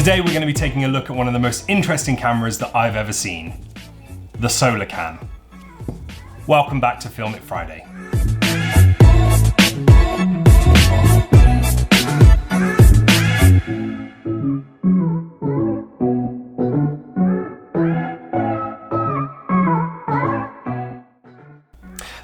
Today we're going to be taking a look at one of the most interesting cameras that I've ever seen, the Solarcan. Welcome back to Film It Friday.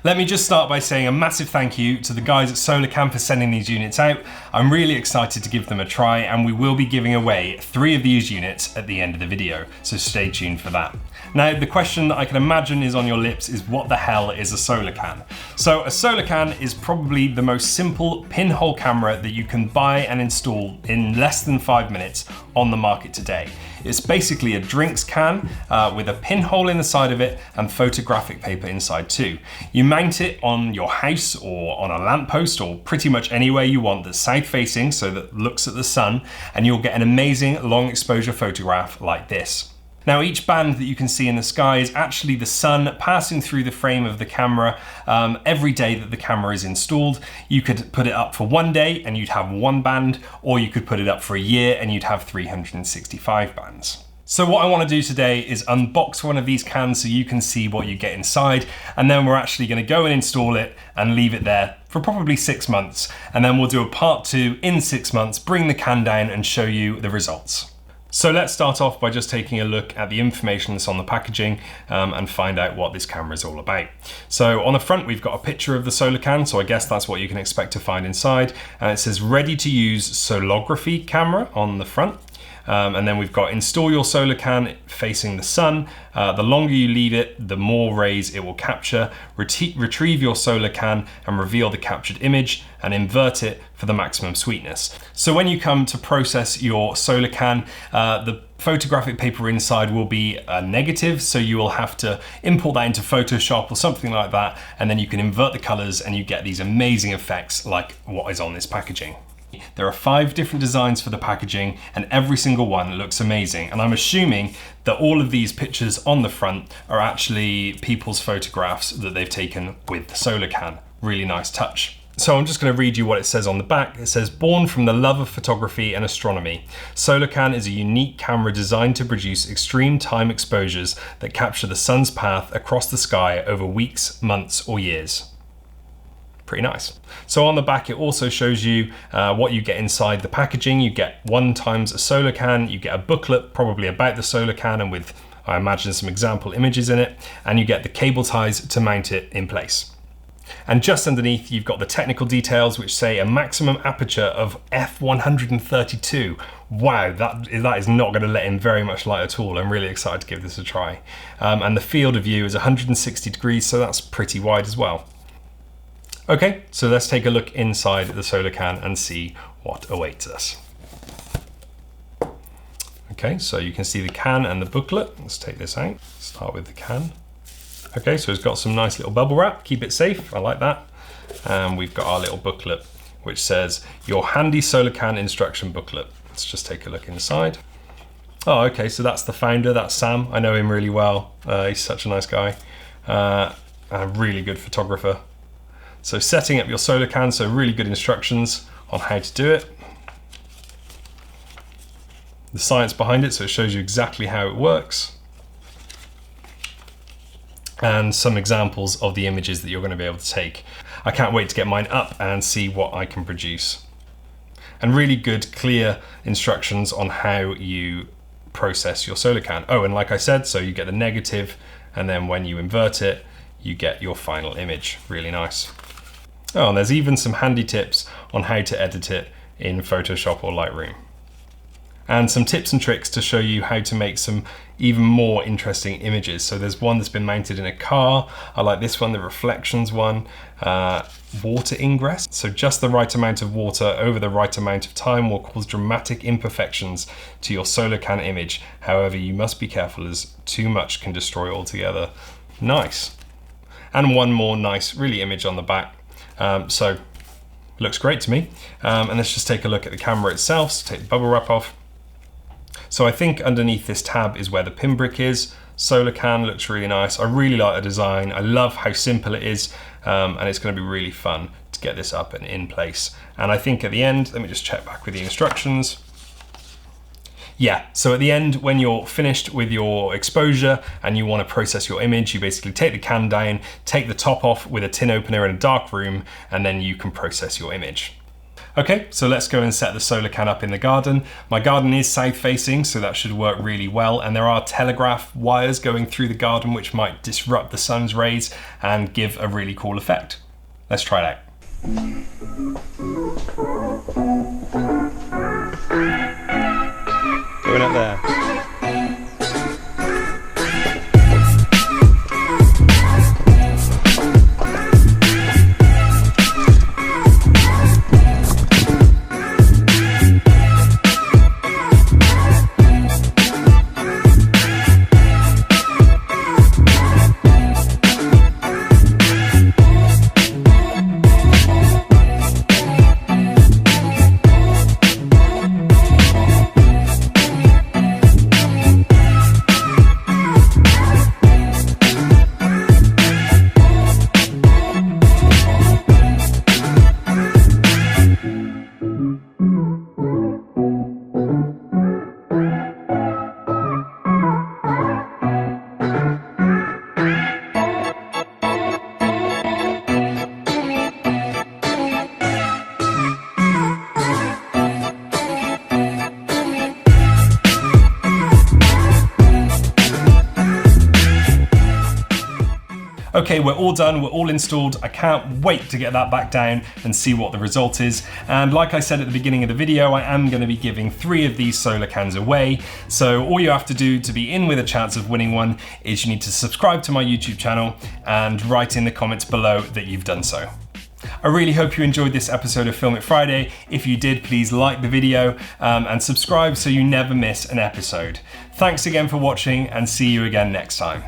Let me just start by saying a massive thank you to the guys at Solarcan for sending these units out. I'm really excited to give them a try, and we will be giving away 3 of these units at the end of the video, so stay tuned for that. Now, the question that I can imagine is on your lips is, what the hell is a Solarcan? So a Solarcan is probably the most simple pinhole camera that you can buy and install in less than 5 minutes on the market today. It's basically a drinks can with a pinhole in the side of it and photographic paper inside too. You mount it on your house or on a lamppost or pretty much anywhere you want that's south facing, so that looks at the sun, and you'll get an amazing long exposure photograph like this. Now, each band that you can see in the sky is actually the sun passing through the frame of the camera every day that the camera is installed. You could put it up for 1 day and you'd have 1 band, or you could put it up for a year and you'd have 365 bands. So what I want to do today is unbox one of these cans so you can see what you get inside, and then we're actually going to go and install it and leave it there for probably 6 months, and then we'll do a part 2 in 6 months, bring the can down and show you the results. So let's start off by just taking a look at the information that's on the packaging and find out what this camera is all about. So on the front, we've got a picture of the Solarcan, so I guess that's what you can expect to find inside. And it says ready to use solography camera on the front. And then we've got install your Solarcan facing the sun. The longer you leave it, the more rays it will capture. Retrieve your Solarcan and reveal the captured image, and invert it for the maximum sweetness. So when you come to process your Solarcan, the photographic paper inside will be a negative, so you will have to import that into Photoshop or something like that, and then you can invert the colors and you get these amazing effects like what is on this packaging. There are 5 different designs for the packaging, and every single one looks amazing. And I'm assuming that all of these pictures on the front are actually people's photographs that they've taken with the Solarcan. Really nice touch. So I'm just going to read you what it says on the back. It says, born from the love of photography and astronomy, Solarcan is a unique camera designed to produce extreme time exposures that capture the sun's path across the sky over weeks, months, or years. Pretty nice. So on the back, it also shows you what you get inside the packaging. You get 1 times a Solarcan, you get a booklet probably about the Solarcan and with, I imagine, some example images in it, and you get the cable ties to mount it in place. And just underneath, you've got the technical details, which say a maximum aperture of f132. Wow, that is not going to let in very much light at all. I'm really excited to give this a try. And the field of view is 160 degrees, so that's pretty wide as well. Okay, so let's take a look inside the Solarcan and see what awaits us. Okay, so you can see the can and the booklet. Let's take this out. Start with the can. Okay, so it's got some nice little bubble wrap. Keep it safe, I like that. And we've got our little booklet, which says your handy Solarcan instruction booklet. Let's just take a look inside. Oh, okay, so that's the founder, that's Sam. I know him really well. He's such a nice guy. A really good photographer. So setting up your Solarcan, so really good instructions on how to do it. The science behind it, so it shows you exactly how it works. And some examples of the images that you're going to be able to take. I can't wait to get mine up and see what I can produce. And really good, clear instructions on how you process your Solarcan. Oh, and like I said, so you get the negative, and then when you invert it, you get your final image. Really nice. Oh, and there's even some handy tips on how to edit it in Photoshop or Lightroom. and some tips and tricks to show you how to make some even more interesting images. So there's one that's been mounted in a car. I like this one, the reflections one. Water ingress. So just the right amount of water over the right amount of time will cause dramatic imperfections to your Solarcan image. However, you must be careful as too much can destroy altogether. Nice. And one more nice, really image on the back. So looks great to me. And let's just take a look at the camera itself. So take the bubble wrap off. So I think underneath this tab is where the pin brick is. Solarcan looks really nice. I really like the design. I love how simple it is, and it's going to be really fun to get this up and in place. And I think at the end, let me just check back with the instructions. Yeah, so at the end, when you're finished with your exposure and you want to process your image, you basically take the can down, take the top off with a tin opener in a dark room, and then you can process your image. Okay, so let's go and set the Solarcan up in the garden. My garden is south facing, so that should work really well. And there are telegraph wires going through the garden, which might disrupt the sun's rays and give a really cool effect. Let's try it out. Going up there. Okay, we're all done, we're all installed. I can't wait to get that back down and see what the result is. And like I said at the beginning of the video, I am going to be giving 3 of these Solarcans away. So all you have to do to be in with a chance of winning one is you need to subscribe to my YouTube channel and write in the comments below that you've done so. I really hope you enjoyed this episode of Film It Friday. If you did, please like the video and subscribe so you never miss an episode. Thanks again for watching, and see you again next time.